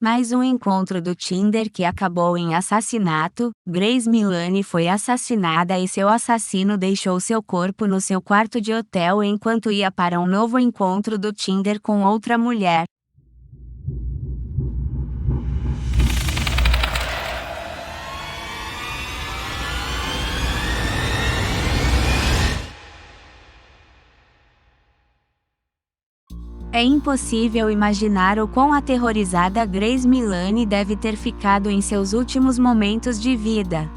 Mais um encontro do Tinder que acabou em assassinato. Grace Milani foi assassinada e seu assassino deixou seu corpo no seu quarto de hotel enquanto ia para um novo encontro do Tinder com outra mulher. É impossível imaginar o quão aterrorizada Grace Milani deve ter ficado em seus últimos momentos de vida.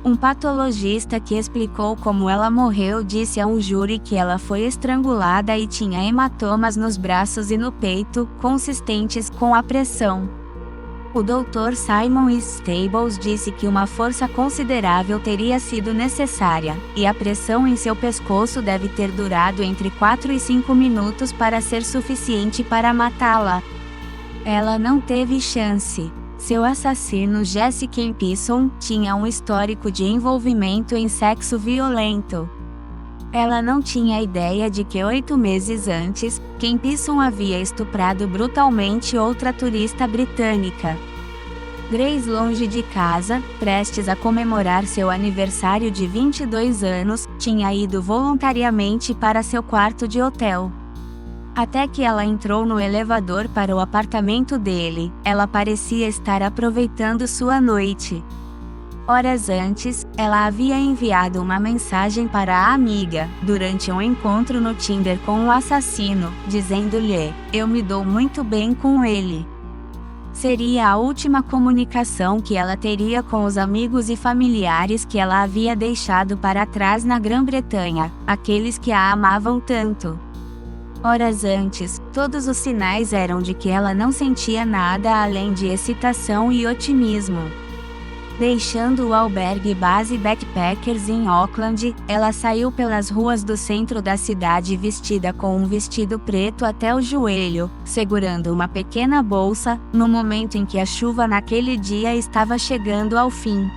Um patologista que explicou como ela morreu disse a um júri que ela foi estrangulada e tinha hematomas nos braços e no peito, consistentes com a pressão. O Dr. Simon Stables disse que uma força considerável teria sido necessária, e a pressão em seu pescoço deve ter durado entre 4 e 5 minutos para ser suficiente para matá-la. Ela não teve chance. Seu assassino Jesse Campisson tinha um histórico de envolvimento em sexo violento. Ela não tinha ideia de que 8 meses antes, Campisson havia estuprado brutalmente outra turista britânica. Grace, longe de casa, prestes a comemorar seu aniversário de 22 anos, tinha ido voluntariamente para seu quarto de hotel. Até que ela entrou no elevador para o apartamento dele, ela parecia estar aproveitando sua noite. Horas antes, ela havia enviado uma mensagem para a amiga, durante um encontro no Tinder com o assassino, dizendo-lhe: "Eu me dou muito bem com ele." Seria a última comunicação que ela teria com os amigos e familiares que ela havia deixado para trás na Grã-Bretanha, aqueles que a amavam tanto. Horas antes, todos os sinais eram de que ela não sentia nada além de excitação e otimismo. Deixando o albergue base Backpackers em Auckland, ela saiu pelas ruas do centro da cidade vestida com um vestido preto até o joelho, segurando uma pequena bolsa, no momento em que a chuva naquele dia estava chegando ao fim.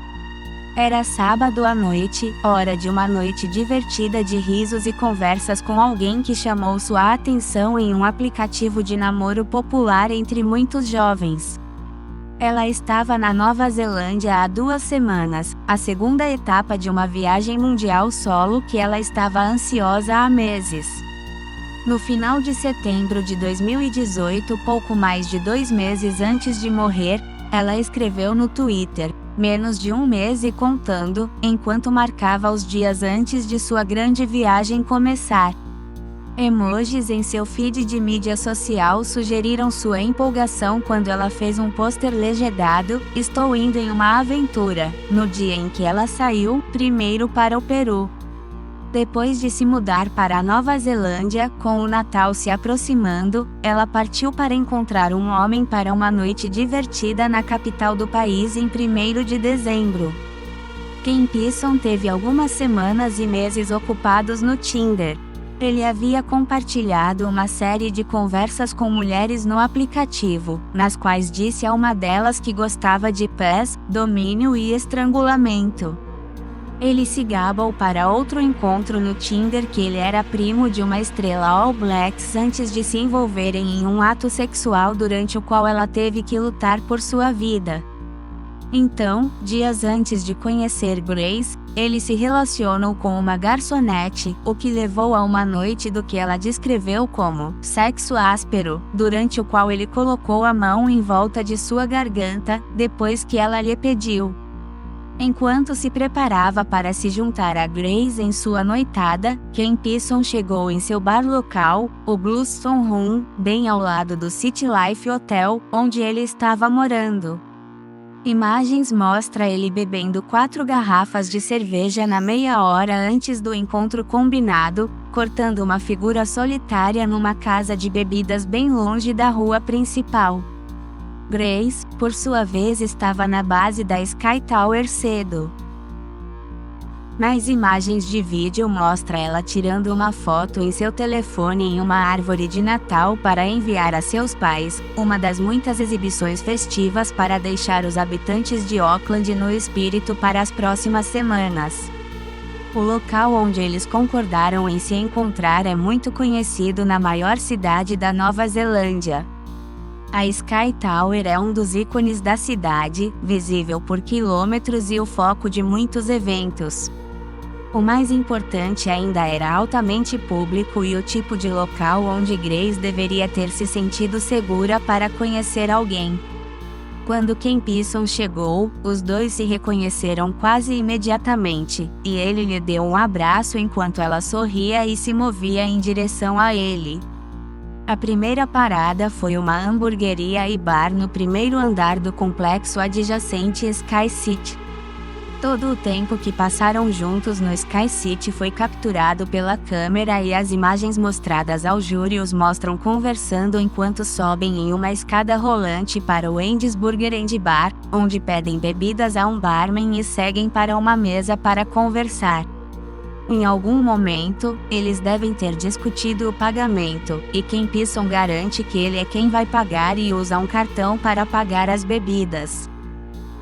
Era sábado à noite, hora de uma noite divertida de risos e conversas com alguém que chamou sua atenção em um aplicativo de namoro popular entre muitos jovens. Ela estava na Nova Zelândia há 2 semanas, a segunda etapa de uma viagem mundial solo que ela estava ansiosa há meses. No final de setembro de 2018, pouco mais de 2 meses antes de morrer, ela escreveu no Twitter: "Menos de 1 mês e contando", enquanto marcava os dias antes de sua grande viagem começar. Emojis em seu feed de mídia social sugeriram sua empolgação quando ela fez um pôster legendado: "Estou indo em uma aventura", no dia em que ela saiu, primeiro para o Peru. Depois de se mudar para a Nova Zelândia, com o Natal se aproximando, ela partiu para encontrar um homem para uma noite divertida na capital do país em 1º de dezembro. Campisson teve algumas semanas e meses ocupados no Tinder. Ele havia compartilhado uma série de conversas com mulheres no aplicativo, nas quais disse a uma delas que gostava de pés, domínio e estrangulamento. Ele se gabou para outro encontro no Tinder que ele era primo de uma estrela All Blacks antes de se envolverem em um ato sexual durante o qual ela teve que lutar por sua vida. Então, dias antes de conhecer Grace, ele se relacionou com uma garçonete, o que levou a uma noite do que ela descreveu como sexo áspero, durante o qual ele colocou a mão em volta de sua garganta, depois que ela lhe pediu. Enquanto se preparava para se juntar a Grace em sua noitada, Campisson chegou em seu bar local, o Bluestone Room, bem ao lado do City Life Hotel, onde ele estava morando. Imagens mostram ele bebendo 4 garrafas de cerveja na meia hora antes do encontro combinado, cortando uma figura solitária numa casa de bebidas bem longe da rua principal. Grace, por sua vez, estava na base da Sky Tower cedo. Mais imagens de vídeo mostram ela tirando uma foto em seu telefone em uma árvore de Natal para enviar a seus pais, uma das muitas exibições festivas para deixar os habitantes de Auckland no espírito para as próximas semanas. O local onde eles concordaram em se encontrar é muito conhecido na maior cidade da Nova Zelândia. A Sky Tower é um dos ícones da cidade, visível por quilômetros e o foco de muitos eventos. O mais importante ainda era altamente público e o tipo de local onde Grace deveria ter se sentido segura para conhecer alguém. Quando Ken Pisson chegou, os dois se reconheceram quase imediatamente, e ele lhe deu um abraço enquanto ela sorria e se movia em direção a ele. A primeira parada foi uma hamburgueria e bar no primeiro andar do complexo adjacente Sky City. Todo o tempo que passaram juntos no Sky City foi capturado pela câmera e as imagens mostradas ao júri os mostram conversando enquanto sobem em uma escada rolante para o Andy's Burger and Bar, onde pedem bebidas a um barman e seguem para uma mesa para conversar. Em algum momento, eles devem ter discutido o pagamento, e Ken Pisson garante que ele é quem vai pagar e usa um cartão para pagar as bebidas.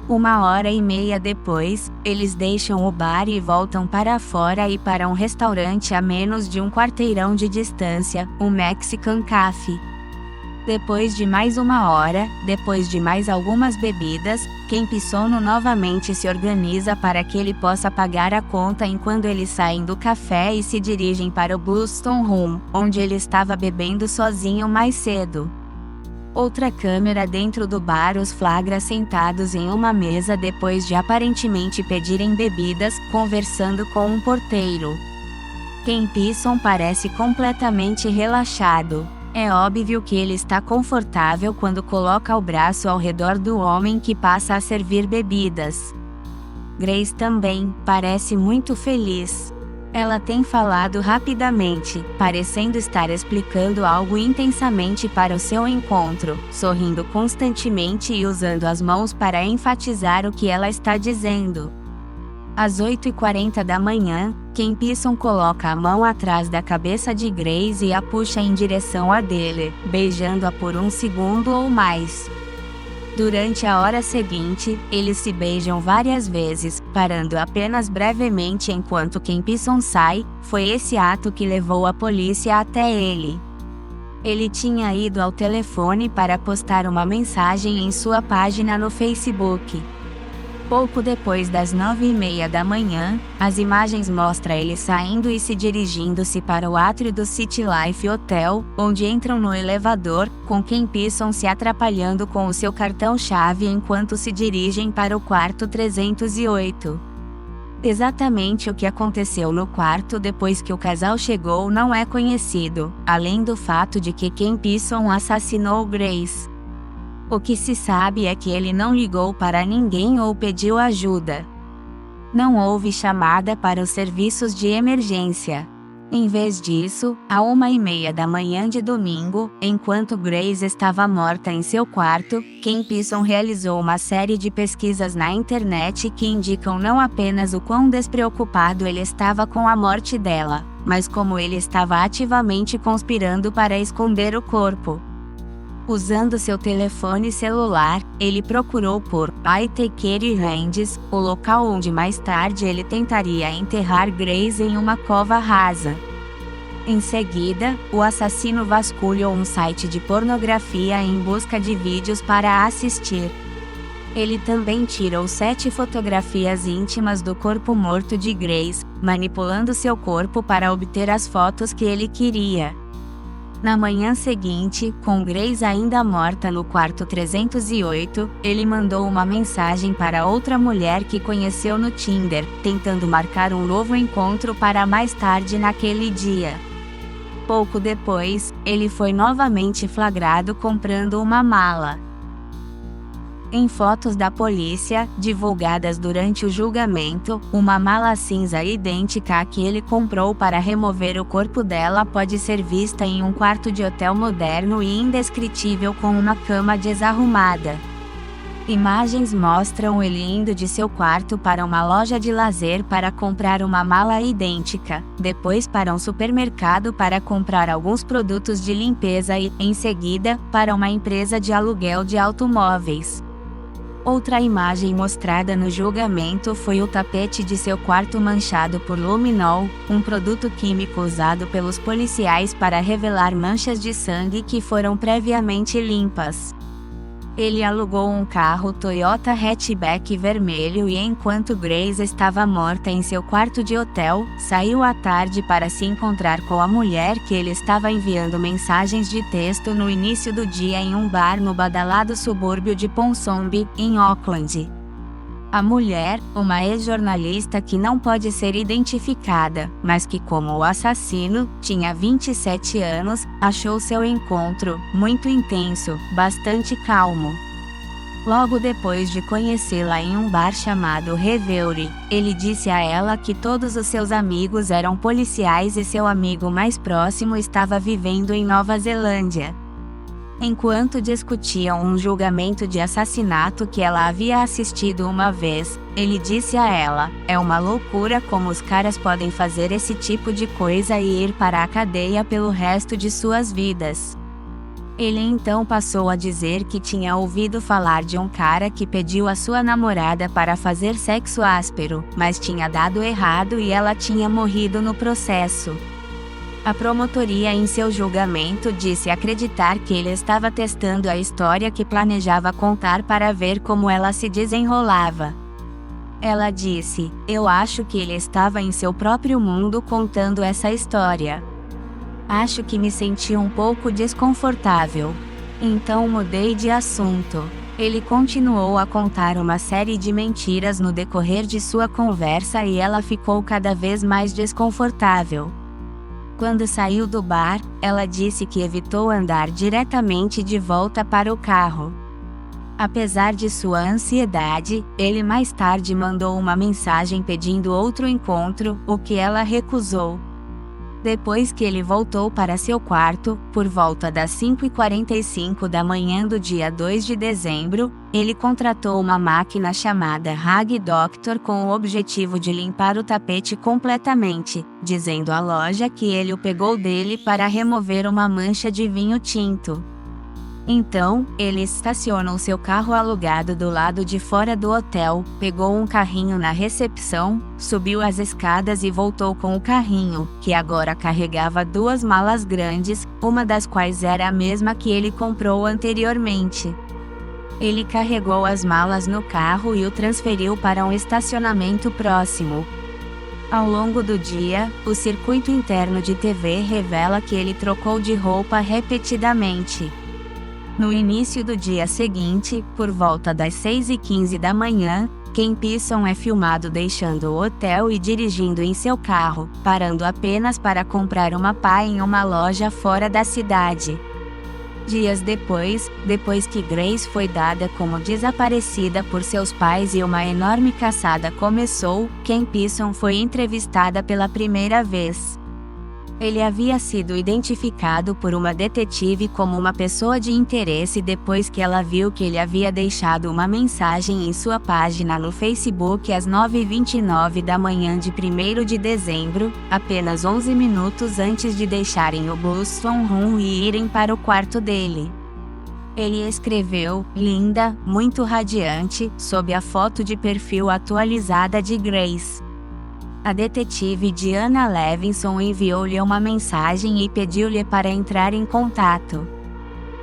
1h30 depois, eles deixam o bar e voltam para fora e para um restaurante a menos de um quarteirão de distância, o Mexican Cafe. Depois de mais 1 hora, depois de mais algumas bebidas, Ken Pisson novamente se organiza para que ele possa pagar a conta enquanto eles saem do café e se dirigem para o Bluestone Room, onde ele estava bebendo sozinho mais cedo. Outra câmera dentro do bar os flagra sentados em uma mesa depois de aparentemente pedirem bebidas, conversando com um porteiro. Ken Pisson parece completamente relaxado. É óbvio que ele está confortável quando coloca o braço ao redor do homem que passa a servir bebidas. Grace também parece muito feliz. Ela tem falado rapidamente, parecendo estar explicando algo intensamente para o seu encontro, sorrindo constantemente e usando as mãos para enfatizar o que ela está dizendo. Às 8h40 da manhã, Ken Pisson coloca a mão atrás da cabeça de Grace e a puxa em direção a dele, beijando-a por 1 segundo ou mais. Durante a hora seguinte, eles se beijam várias vezes, parando apenas brevemente enquanto Ken Pisson sai. Foi esse ato que levou a polícia até ele. Ele tinha ido ao telefone para postar uma mensagem em sua página no Facebook. Pouco depois das 9h30 da manhã, as imagens mostram ele saindo e se dirigindo-se para o átrio do City Life Hotel, onde entram no elevador, com Ken Pisson se atrapalhando com o seu cartão-chave enquanto se dirigem para o quarto 308. Exatamente o que aconteceu no quarto depois que o casal chegou não é conhecido, além do fato de que Ken Pisson assassinou Grace. O que se sabe é que ele não ligou para ninguém ou pediu ajuda. Não houve chamada para os serviços de emergência. Em vez disso, à 1h30 da manhã de domingo, enquanto Grace estava morta em seu quarto, Ken Pisson realizou uma série de pesquisas na internet que indicam não apenas o quão despreocupado ele estava com a morte dela, mas como ele estava ativamente conspirando para esconder o corpo. Usando seu telefone celular, ele procurou por Aitken Ranges, o local onde mais tarde ele tentaria enterrar Grace em uma cova rasa. Em seguida, o assassino vasculhou um site de pornografia em busca de vídeos para assistir. Ele também tirou 7 fotografias íntimas do corpo morto de Grace, manipulando seu corpo para obter as fotos que ele queria. Na manhã seguinte, com Grace ainda morta no quarto 308, ele mandou uma mensagem para outra mulher que conheceu no Tinder, tentando marcar um novo encontro para mais tarde naquele dia. Pouco depois, ele foi novamente flagrado comprando uma mala. Em fotos da polícia, divulgadas durante o julgamento, uma mala cinza idêntica à que ele comprou para remover o corpo dela pode ser vista em um quarto de hotel moderno e indescritível com uma cama desarrumada. Imagens mostram ele indo de seu quarto para uma loja de lazer para comprar uma mala idêntica, depois para um supermercado para comprar alguns produtos de limpeza e, em seguida, para uma empresa de aluguel de automóveis. Outra imagem mostrada no julgamento foi o tapete de seu quarto manchado por luminol, um produto químico usado pelos policiais para revelar manchas de sangue que foram previamente limpas. Ele alugou um carro Toyota hatchback vermelho e enquanto Grace estava morta em seu quarto de hotel, saiu à tarde para se encontrar com a mulher que ele estava enviando mensagens de texto no início do dia em um bar no badalado subúrbio de Ponsonby, em Auckland. A mulher, uma ex-jornalista que não pode ser identificada, mas que como o assassino, tinha 27 anos, achou seu encontro muito intenso, bastante calmo. Logo depois de conhecê-la em um bar chamado Revelry, ele disse a ela que todos os seus amigos eram policiais e seu amigo mais próximo estava vivendo em Nova Zelândia. Enquanto discutiam um julgamento de assassinato que ela havia assistido uma vez, ele disse a ela: "É uma loucura como os caras podem fazer esse tipo de coisa e ir para a cadeia pelo resto de suas vidas." Ele então passou a dizer que tinha ouvido falar de um cara que pediu a sua namorada para fazer sexo áspero, mas tinha dado errado e ela tinha morrido no processo. A promotoria em seu julgamento disse acreditar que ele estava testando a história que planejava contar para ver como ela se desenrolava. Ela disse: "Eu acho que ele estava em seu próprio mundo contando essa história. Acho que me senti um pouco desconfortável. Então mudei de assunto." Ele continuou a contar uma série de mentiras no decorrer de sua conversa e ela ficou cada vez mais desconfortável. Quando saiu do bar, ela disse que evitou andar diretamente de volta para o carro. Apesar de sua ansiedade, ele mais tarde mandou uma mensagem pedindo outro encontro, o que ela recusou. Depois que ele voltou para seu quarto, por volta das 5h45 da manhã do dia 2 de dezembro, ele contratou uma máquina chamada Rag Doctor com o objetivo de limpar o tapete completamente, dizendo à loja que ele o pegou dele para remover uma mancha de vinho tinto. Então, ele estacionou seu carro alugado do lado de fora do hotel, pegou um carrinho na recepção, subiu as escadas e voltou com o carrinho, que agora carregava 2 malas grandes, uma das quais era a mesma que ele comprou anteriormente. Ele carregou as malas no carro e o transferiu para um estacionamento próximo. Ao longo do dia, o circuito interno de TV revela que ele trocou de roupa repetidamente. No início do dia seguinte, por volta das 6h15 da manhã, Ken Pearson é filmado deixando o hotel e dirigindo em seu carro, parando apenas para comprar uma pá em uma loja fora da cidade. Dias depois que Grace foi dada como desaparecida por seus pais e uma enorme caçada começou, Ken Pearson foi entrevistada pela primeira vez. Ele havia sido identificado por uma detetive como uma pessoa de interesse depois que ela viu que ele havia deixado uma mensagem em sua página no Facebook às 9h29 da manhã de 1º de dezembro, apenas 11 minutos antes de deixarem o Bluestone Room e irem para o quarto dele. Ele escreveu: "Linda, muito radiante", sob a foto de perfil atualizada de Grace. A detetive Diana Levinson enviou-lhe uma mensagem e pediu-lhe para entrar em contato.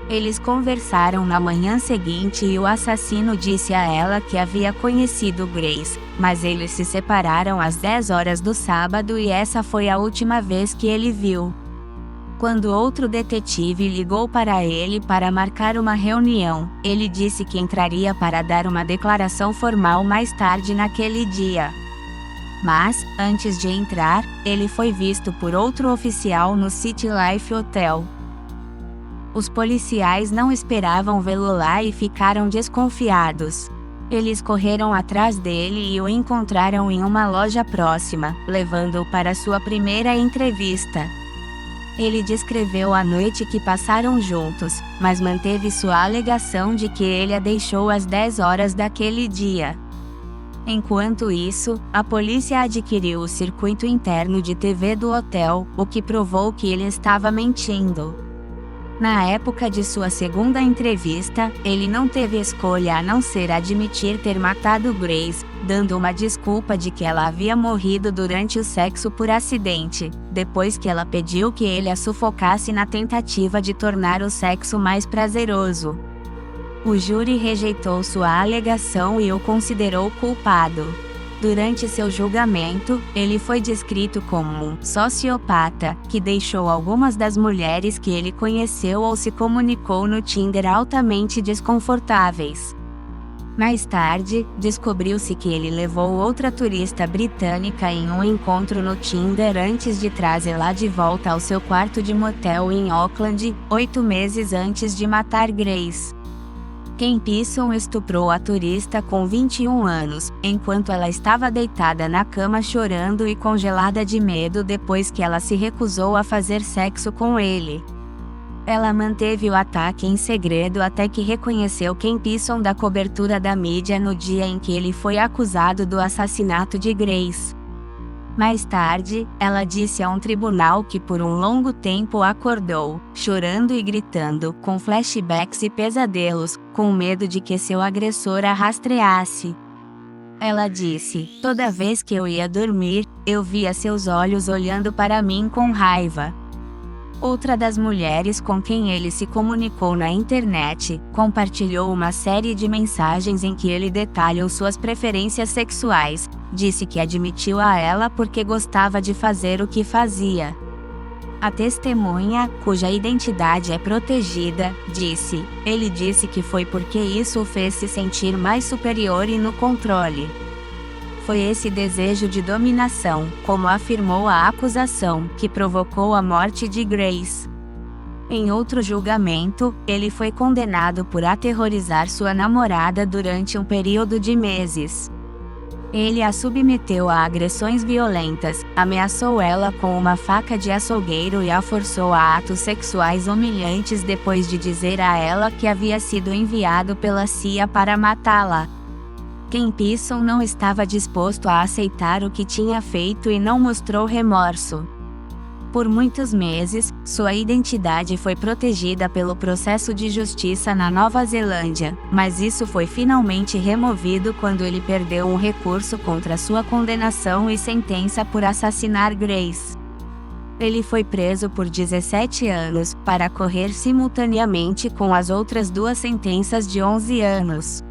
Eles conversaram na manhã seguinte e o assassino disse a ela que havia conhecido Grace, mas eles se separaram às 10 horas do sábado e essa foi a última vez que ele viu. Quando outro detetive ligou para ele para marcar uma reunião, ele disse que entraria para dar uma declaração formal mais tarde naquele dia. Mas, antes de entrar, ele foi visto por outro oficial no City Life Hotel. Os policiais não esperavam vê-lo lá e ficaram desconfiados. Eles correram atrás dele e o encontraram em uma loja próxima, levando-o para sua primeira entrevista. Ele descreveu a noite que passaram juntos, mas manteve sua alegação de que ele a deixou às 10 horas daquele dia. Enquanto isso, a polícia adquiriu o circuito interno de TV do hotel, o que provou que ele estava mentindo. Na época de sua segunda entrevista, ele não teve escolha a não ser admitir ter matado Grace, dando uma desculpa de que ela havia morrido durante o sexo por acidente, depois que ela pediu que ele a sufocasse na tentativa de tornar o sexo mais prazeroso. O júri rejeitou sua alegação e o considerou culpado. Durante seu julgamento, ele foi descrito como um sociopata, que deixou algumas das mulheres que ele conheceu ou se comunicou no Tinder altamente desconfortáveis. Mais tarde, descobriu-se que ele levou outra turista britânica em um encontro no Tinder antes de trazê-la de volta ao seu quarto de motel em Auckland, 8 meses antes de matar Grace. Ken Pisson estuprou a turista com 21 anos, enquanto ela estava deitada na cama chorando e congelada de medo depois que ela se recusou a fazer sexo com ele. Ela manteve o ataque em segredo até que reconheceu Ken Pisson da cobertura da mídia no dia em que ele foi acusado do assassinato de Grace. Mais tarde, ela disse a um tribunal que por um longo tempo acordou, chorando e gritando, com flashbacks e pesadelos, com medo de que seu agressor a rastreasse. Ela disse: "Toda vez que eu ia dormir, eu via seus olhos olhando para mim com raiva." Outra das mulheres com quem ele se comunicou na internet, compartilhou uma série de mensagens em que ele detalhou suas preferências sexuais. Disse que admitiu a ela porque gostava de fazer o que fazia. A testemunha, cuja identidade é protegida, disse: "Ele disse que foi porque isso o fez se sentir mais superior e no controle. Foi esse desejo de dominação, como afirmou a acusação, que provocou a morte de Grace." Em outro julgamento, ele foi condenado por aterrorizar sua namorada durante um período de meses. Ele a submeteu a agressões violentas, ameaçou ela com uma faca de açougueiro e a forçou a atos sexuais humilhantes depois de dizer a ela que havia sido enviado pela CIA para matá-la. Ken Pisson não estava disposto a aceitar o que tinha feito e não mostrou remorso. Por muitos meses, sua identidade foi protegida pelo processo de justiça na Nova Zelândia, mas isso foi finalmente removido quando ele perdeu um recurso contra sua condenação e sentença por assassinar Grace. Ele foi preso por 17 anos, para correr simultaneamente com as outras duas sentenças de 11 anos.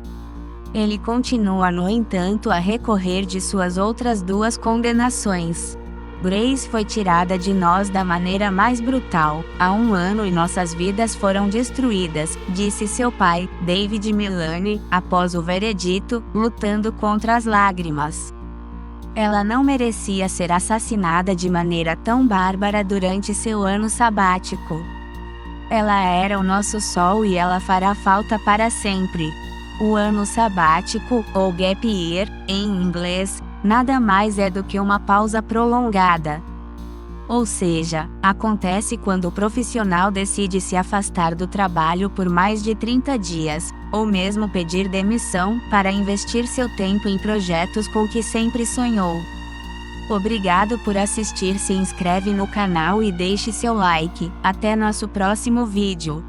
Ele continua, no entanto, a recorrer de suas outras duas condenações. Grace foi tirada de nós da maneira mais brutal, há 1 ano e nossas vidas foram destruídas, disse seu pai, David Milani, após o veredito, lutando contra as lágrimas. Ela não merecia ser assassinada de maneira tão bárbara durante seu ano sabático. Ela era o nosso sol e ela fará falta para sempre. O ano sabático, ou gap year, em inglês, nada mais é do que uma pausa prolongada. Ou seja, acontece quando o profissional decide se afastar do trabalho por mais de 30 dias, ou mesmo pedir demissão, para investir seu tempo em projetos com que sempre sonhou. Obrigado por assistir. Se inscreve no canal e deixe seu like. Até nosso próximo vídeo.